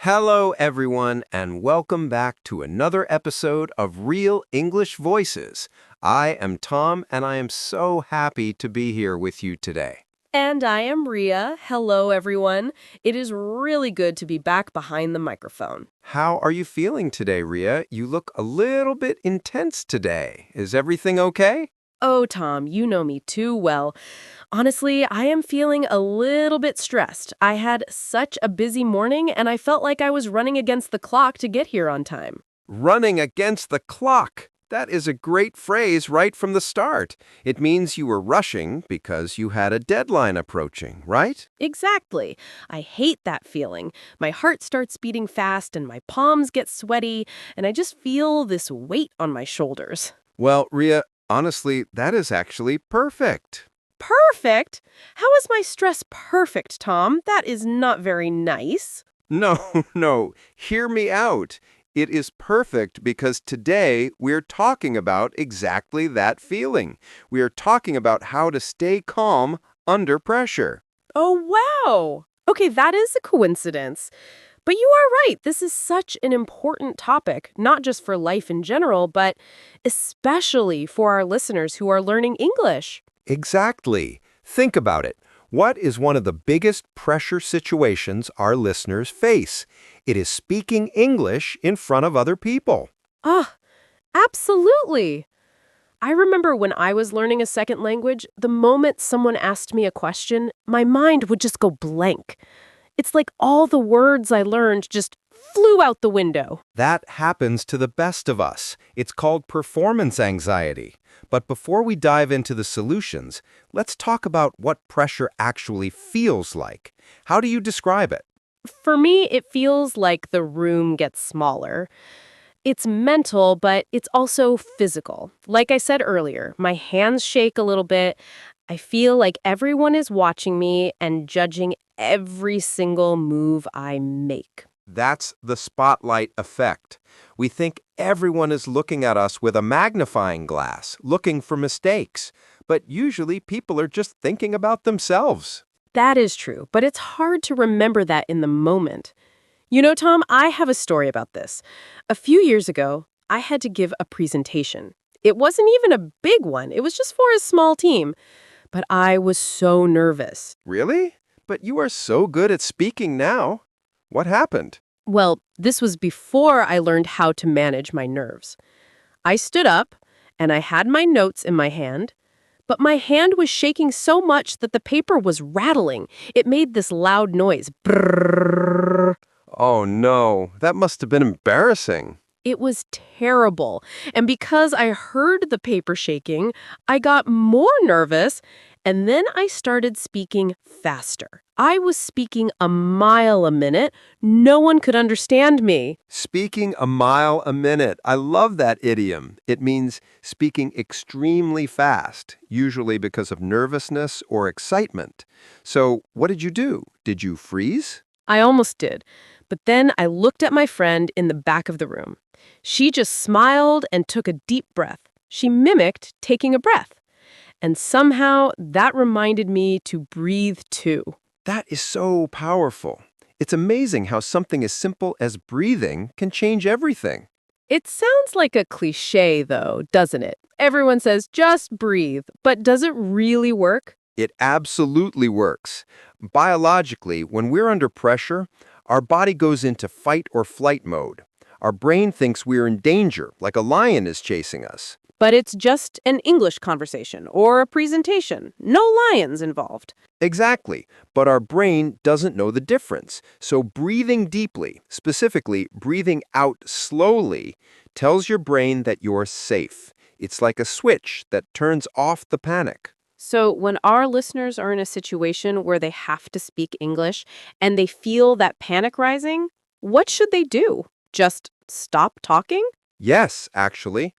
Hello, everyone, and welcome back to another episode of Real English Voices. I am Tom, and I am so happy to be here with you today. And I am Ria. Hello, everyone. It is really good to be back behind the microphone. How are you feeling today, Ria? You look a little bit intense today. Is everything okay? Oh, Tom, you know me too well. Honestly, I am feeling a little bit stressed. I had such a busy morning, and I felt like I was running against the clock to get here on time. Running against the clock. That is a great phrase right from the start. It means you were rushing because you had a deadline approaching, right? Exactly. I hate that feeling. My heart starts beating fast, and my palms get sweaty, and I just feel this weight on my shoulders. Well, Ria, honestly, that is actually perfect. Perfect? How is my stress perfect, Tom? That is not very nice. No, no, hear me out. It is perfect because today we're talking about exactly that feeling. We are talking about how to stay calm under pressure. Oh, wow. Okay, that is a coincidence. But you are right. This is such an important topic, not just for life in general, but especially for our listeners who are learning English. Exactly. Think about it. What is one of the biggest pressure situations our listeners face? It is speaking English in front of other people. Ah, absolutely. I remember when I was learning a second language, the moment someone asked me a question, my mind would just go blank. It's like all the words I learned just flew out the window. That happens to the best of us. It's called performance anxiety. But before we dive into the solutions, let's talk about what pressure actually feels like. How do you describe it? For me, it feels like the room gets smaller. It's mental, but it's also physical. Like I said earlier, my hands shake a little bit. I feel like everyone is watching me and judging every single move I make. That's the spotlight effect. We think everyone is looking at us with a magnifying glass, looking for mistakes. But usually people are just thinking about themselves. That is true, but it's hard to remember that in the moment. You know, Tom, I have a story about this. A few years ago, I had to give a presentation. It wasn't even a big one. It was just for a small team. But I was so nervous. Really? But you are so good at speaking now. What happened? Well, this was before I learned how to manage my nerves. I stood up, and I had my notes in my hand, but my hand was shaking so much that the paper was rattling. It made this loud noise. Brrrr. Oh no, that must have been embarrassing. It was terrible. And because I heard the paper shaking, I got more nervous, and then I started speaking faster. I was speaking a mile a minute. No one could understand me. Speaking a mile a minute. I love that idiom. It means speaking extremely fast, usually because of nervousness or excitement. So, what did you do? Did you freeze? I almost did. But then I looked at my friend in the back of the room. She just smiled and took a deep breath. She mimicked taking a breath. And somehow that reminded me to breathe too. That is so powerful. It's amazing how something as simple as breathing can change everything. It sounds like a cliche, though, doesn't it? Everyone says just breathe, but does it really work? It absolutely works. Biologically, when we're under pressure, our body goes into fight or flight mode. Our brain thinks we're in danger, like a lion is chasing us. But it's just an English conversation or a presentation. No lions involved. Exactly, but our brain doesn't know the difference. So breathing deeply, specifically breathing out slowly, tells your brain that you're safe. It's like a switch that turns off the panic. So when our listeners are in a situation where they have to speak English and they feel that panic rising, what should they do? Just stop talking? Yes, actually.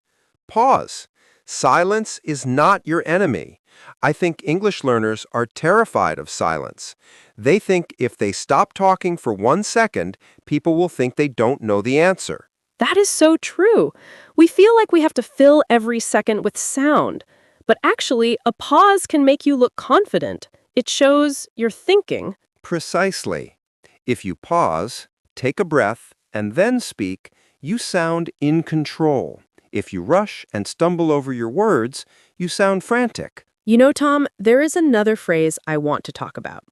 Pause. Silence is not your enemy. I think English learners are terrified of silence. They think if they stop talking for 1 second, people will think they don't know the answer. That is so true. We feel like we have to fill every second with sound. But actually, a pause can make you look confident. It shows you're thinking. Precisely. If you pause, take a breath, and then speak, you sound in control. If you rush and stumble over your words, you sound frantic. You know, Tom, there is another phrase I want to talk about.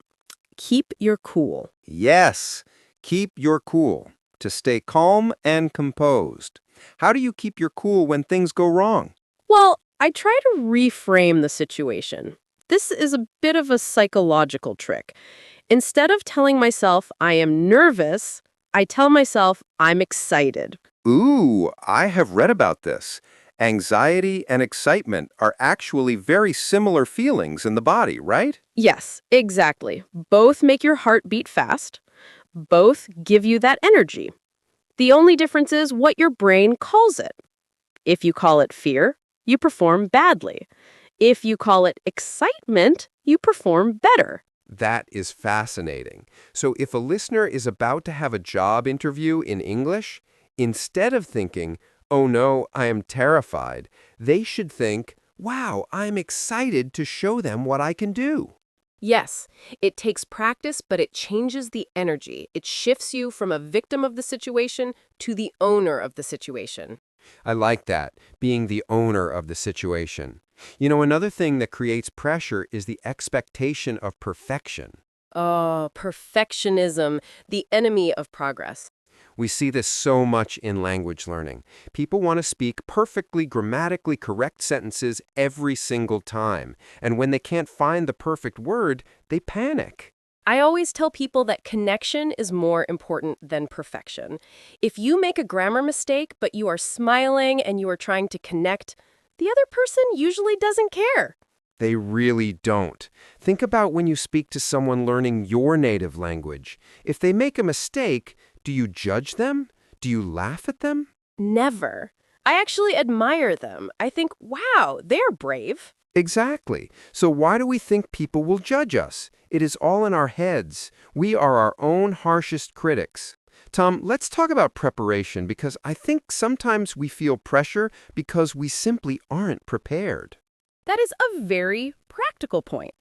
Keep your cool. Yes, keep your cool. To stay calm and composed. How do you keep your cool when things go wrong? Well, I try to reframe the situation. This is a bit of a psychological trick. Instead of telling myself I am nervous, I tell myself I'm excited. Ooh, I have read about this. Anxiety and excitement are actually very similar feelings in the body, right? Yes, exactly. Both make your heart beat fast. Both give you that energy. The only difference is what your brain calls it. If you call it fear, you perform badly. If you call it excitement, you perform better. That is fascinating. So if a listener is about to have a job interview in English, instead of thinking, oh no, I am terrified, they should think, wow, I'm excited to show them what I can do. Yes, it takes practice, but it changes the energy. It shifts you from a victim of the situation to the owner of the situation. I like that, being the owner of the situation. You know, another thing that creates pressure is the expectation of perfection. Oh, perfectionism, the enemy of progress. We see this so much in language learning. People want to speak perfectly grammatically correct sentences every single time, and when they can't find the perfect word, they panic. I always tell people that connection is more important than perfection. If you make a grammar mistake, but you are smiling and you are trying to connect, the other person usually doesn't care. They really don't. Think about when you speak to someone learning your native language. If they make a mistake, do you judge them? Do you laugh at them? Never. I actually admire them. I think, wow, they're brave. Exactly. So why do we think people will judge us? It is all in our heads. We are our own harshest critics. Tom, let's talk about preparation because I think sometimes we feel pressure because we simply aren't prepared. That is a very practical point.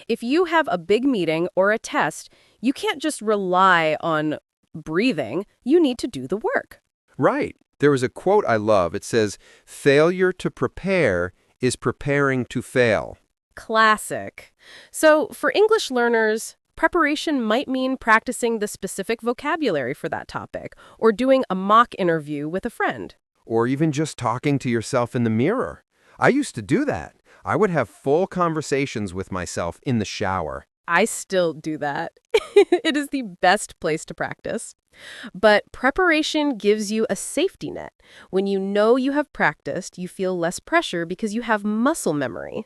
If you have a big meeting or a test, you can't just rely on breathing. You need to do the work. Right. There is a quote I love. It says, failure to prepare is preparing to fail. Classic. So, for English learners, preparation might mean practicing the specific vocabulary for that topic, or doing a mock interview with a friend. Or even just talking to yourself in the mirror. I used to do that. I would have full conversations with myself in the shower. I still do that. It is the best place to practice. But preparation gives you a safety net. When you know you have practiced, you feel less pressure because you have muscle memory.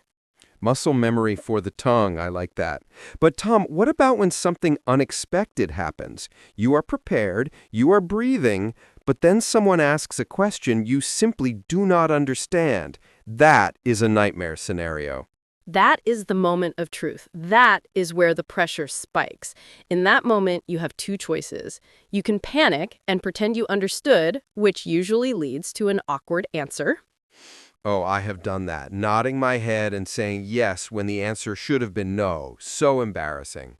Muscle memory for the tongue, I like that. But Tom, what about when something unexpected happens? You are prepared, you are breathing, but then someone asks a question you simply do not understand. That is a nightmare scenario. That is the moment of truth. That is where the pressure spikes. In that moment, you have two choices. You can panic and pretend you understood, which usually leads to an awkward answer. Oh, I have done that, nodding my head and saying yes when the answer should have been no. So embarrassing.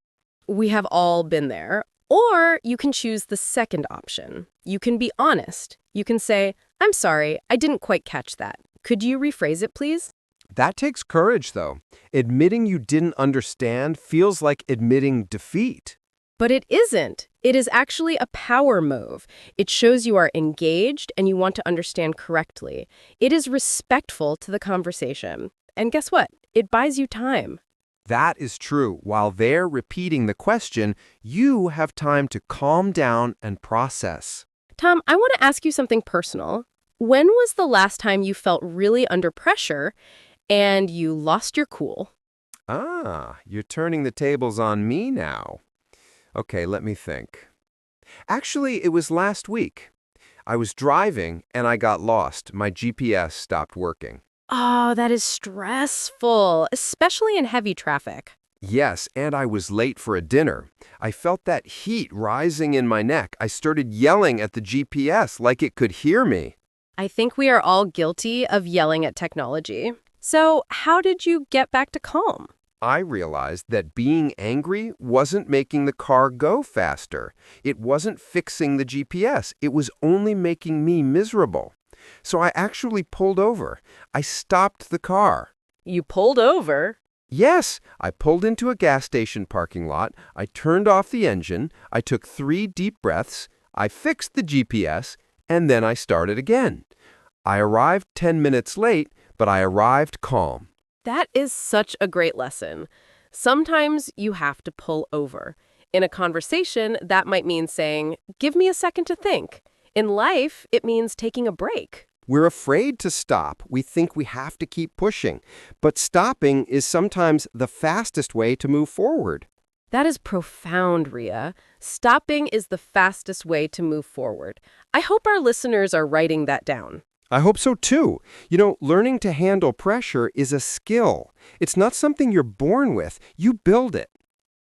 We have all been there. Or you can choose the second option. You can be honest. You can say, I'm sorry, I didn't quite catch that. Could you rephrase it, please? That takes courage, though. Admitting you didn't understand feels like admitting defeat. But it isn't. It is actually a power move. It shows you are engaged and you want to understand correctly. It is respectful to the conversation. And guess what? It buys you time. That is true. While they're repeating the question, you have time to calm down and process. Tom, I want to ask you something personal. When was the last time you felt really under pressure and you lost your cool? Ah, you're turning the tables on me now. Okay, let me think. Actually, it was last week. I was driving and I got lost. My GPS stopped working. Oh, that is stressful, especially in heavy traffic. Yes, and I was late for a dinner. I felt that heat rising in my neck. I started yelling at the GPS like it could hear me. I think we are all guilty of yelling at technology. So, how did you get back to calm? I realized that being angry wasn't making the car go faster. It wasn't fixing the GPS. It was only making me miserable. So I actually pulled over. I stopped the car. You pulled over? Yes, I pulled into a gas station parking lot. I turned off the engine. I took 3 deep breaths. I fixed the GPS, and then I started again. I arrived 10 minutes late, but I arrived calm. That is such a great lesson. Sometimes you have to pull over. In a conversation, that might mean saying, "Give me a second to think." In life, it means taking a break. We're afraid to stop. We think we have to keep pushing. But stopping is sometimes the fastest way to move forward. That is profound, Ria. Stopping is the fastest way to move forward. I hope our listeners are writing that down. I hope so too. Learning to handle pressure is a skill. It's not something you're born with. You build it.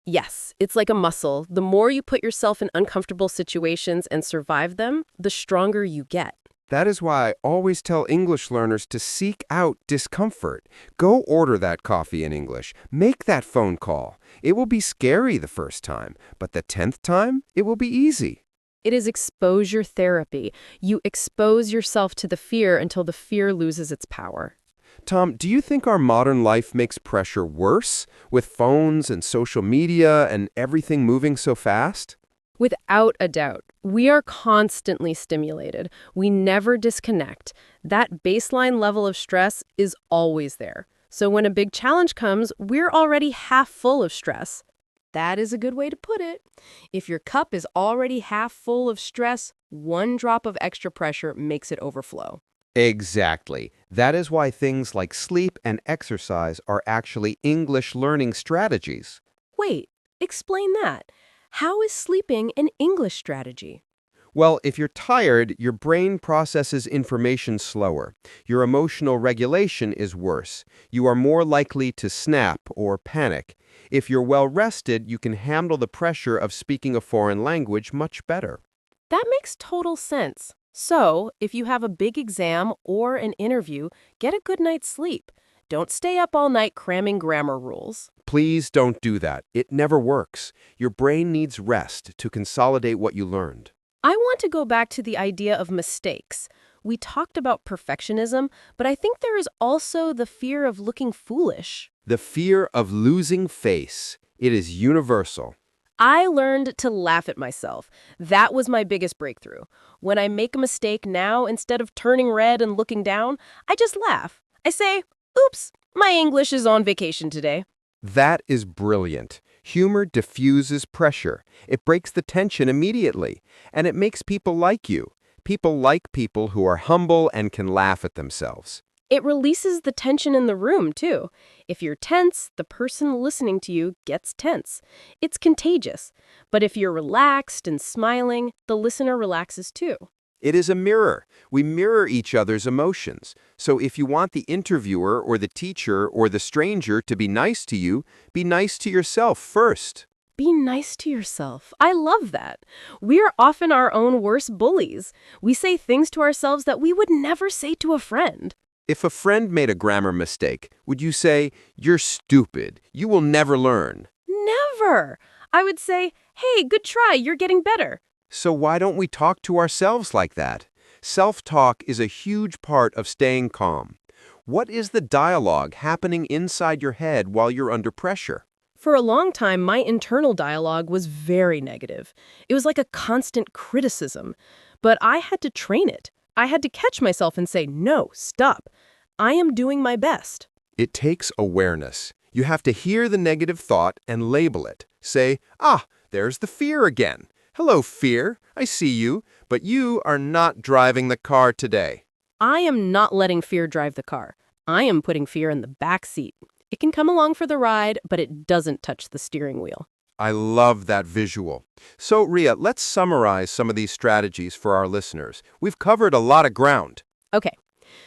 Yes, it's like a muscle. The more you put yourself in uncomfortable situations and survive them, the stronger you get. That is why I always tell English learners to seek out discomfort. Go order that coffee in English. Make that phone call. It will be scary the first time, but the 10th time, it will be easy. It is exposure therapy. You expose yourself to the fear until the fear loses its power. Tom, do you think our modern life makes pressure worse with phones and social media and everything moving so fast? Without a doubt, we are constantly stimulated. We never disconnect. That baseline level of stress is always there. So when a big challenge comes, we're already half full of stress. That is a good way to put it. If your cup is already half full of stress, one drop of extra pressure makes it overflow. Exactly. That is why things like sleep and exercise are actually English learning strategies. Wait, explain that. How is sleeping an English strategy? Well, if you're tired, your brain processes information slower. Your emotional regulation is worse. You are more likely to snap or panic. If you're well rested, you can handle the pressure of speaking a foreign language much better. That makes total sense. So, if you have a big exam or an interview, get a good night's sleep. Don't stay up all night cramming grammar rules. Please don't do that. It never works. Your brain needs rest to consolidate what you learned. I want to go back to the idea of mistakes. We talked about perfectionism, but I think there is also the fear of looking foolish. The fear of losing face. It is universal. I learned to laugh at myself. That was my biggest breakthrough. When I make a mistake now, instead of turning red and looking down, I just laugh. I say, "Oops, my English is on vacation today." That is brilliant. Humor diffuses pressure. It breaks the tension immediately, and it makes people like you. People like people who are humble and can laugh at themselves. It releases the tension in the room, too. If you're tense, the person listening to you gets tense. It's contagious. But if you're relaxed and smiling, the listener relaxes too. It is a mirror. We mirror each other's emotions. So if you want the interviewer or the teacher or the stranger to be nice to you, be nice to yourself first. Be nice to yourself. I love that. We are often our own worst bullies. We say things to ourselves that we would never say to a friend. If a friend made a grammar mistake, would you say, "You're stupid. You will never learn"? Never. I would say, "Hey, good try. You're getting better." So why don't we talk to ourselves like that? Self-talk is a huge part of staying calm. What is the dialogue happening inside your head while you're under pressure? For a long time, my internal dialogue was very negative. It was like a constant criticism. But I had to train it. I had to catch myself and say, "No, stop. I am doing my best." It takes awareness. You have to hear the negative thought and label it. Say, there's the fear again. Hello, fear. I see you, but you are not driving the car today. I am not letting fear drive the car. I am putting fear in the back seat. It can come along for the ride, but it doesn't touch the steering wheel. I love that visual. So, Ria, let's summarize some of these strategies for our listeners. We've covered a lot of ground. Okay,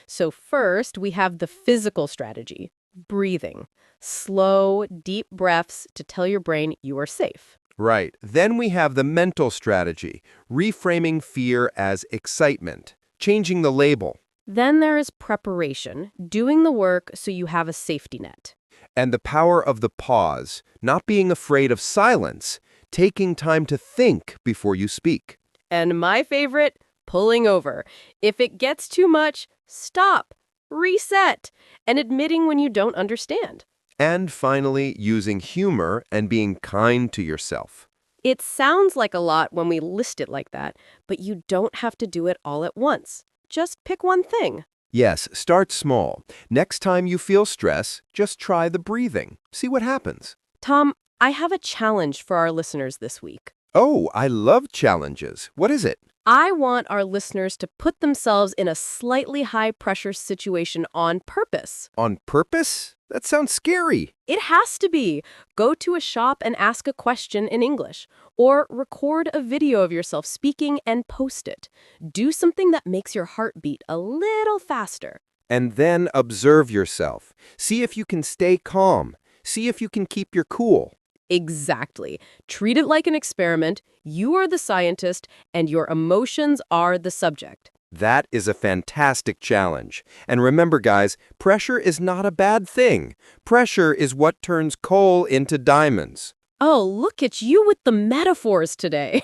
so first we have the physical strategy, breathing. Slow, deep breaths to tell your brain you are safe. Right. Then we have the mental strategy, reframing fear as excitement, changing the label. Then there is preparation, doing the work so you have a safety net. And the power of the pause, not being afraid of silence, taking time to think before you speak. And my favorite, pulling over. If it gets too much, stop, reset, and admitting when you don't understand. And finally, using humor and being kind to yourself. It sounds like a lot when we list it like that, but you don't have to do it all at once. Just pick one thing. Yes, start small. Next time you feel stress, just try the breathing. See what happens. Tom, I have a challenge for our listeners this week. Oh, I love challenges. What is it? I want our listeners to put themselves in a slightly high-pressure situation on purpose. On purpose? That sounds scary. It has to be. Go to a shop and ask a question in English, or record a video of yourself speaking and post it. Do something that makes your heart beat a little faster. And then observe yourself. See if you can stay calm. See if you can keep your cool. Exactly. Treat it like an experiment. You are the scientist, and your emotions are the subject. That is a fantastic challenge. And remember, guys, pressure is not a bad thing. Pressure is what turns coal into diamonds. Oh, look at you with the metaphors today.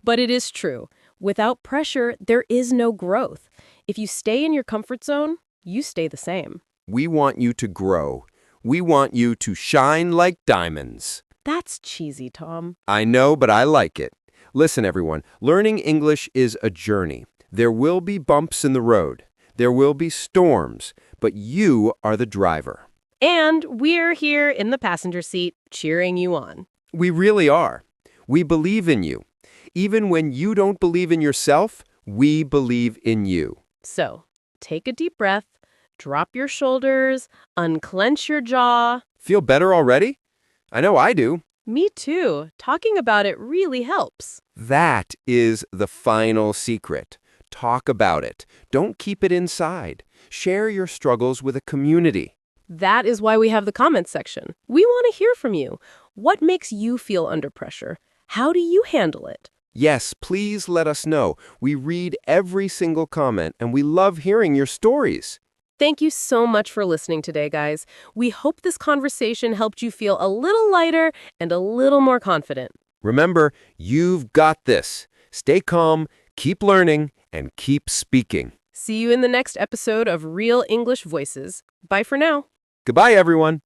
But it is true. Without pressure, there is no growth. If you stay in your comfort zone, you stay the same. We want you to grow. We want you to shine like diamonds. That's cheesy, Tom. I know, but I like it. Listen, everyone, learning English is a journey. There will be bumps in the road. There will be storms, but you are the driver. And we're here in the passenger seat cheering you on. We really are. We believe in you. Even when you don't believe in yourself, we believe in you. So, take a deep breath, drop your shoulders, unclench your jaw. Feel better already? I know I do. Me too. Talking about it really helps. That is the final secret. Talk about it. Don't keep it inside. Share your struggles with a community. That is why we have the comments section. We want to hear from you. What makes you feel under pressure? How do you handle it? Yes, please let us know. We read every single comment, and we love hearing your stories. Thank you so much for listening today, guys. We hope this conversation helped you feel a little lighter and a little more confident. Remember, you've got this. Stay calm, keep learning, and keep speaking. See you in the next episode of Real English Voices. Bye for now. Goodbye, everyone.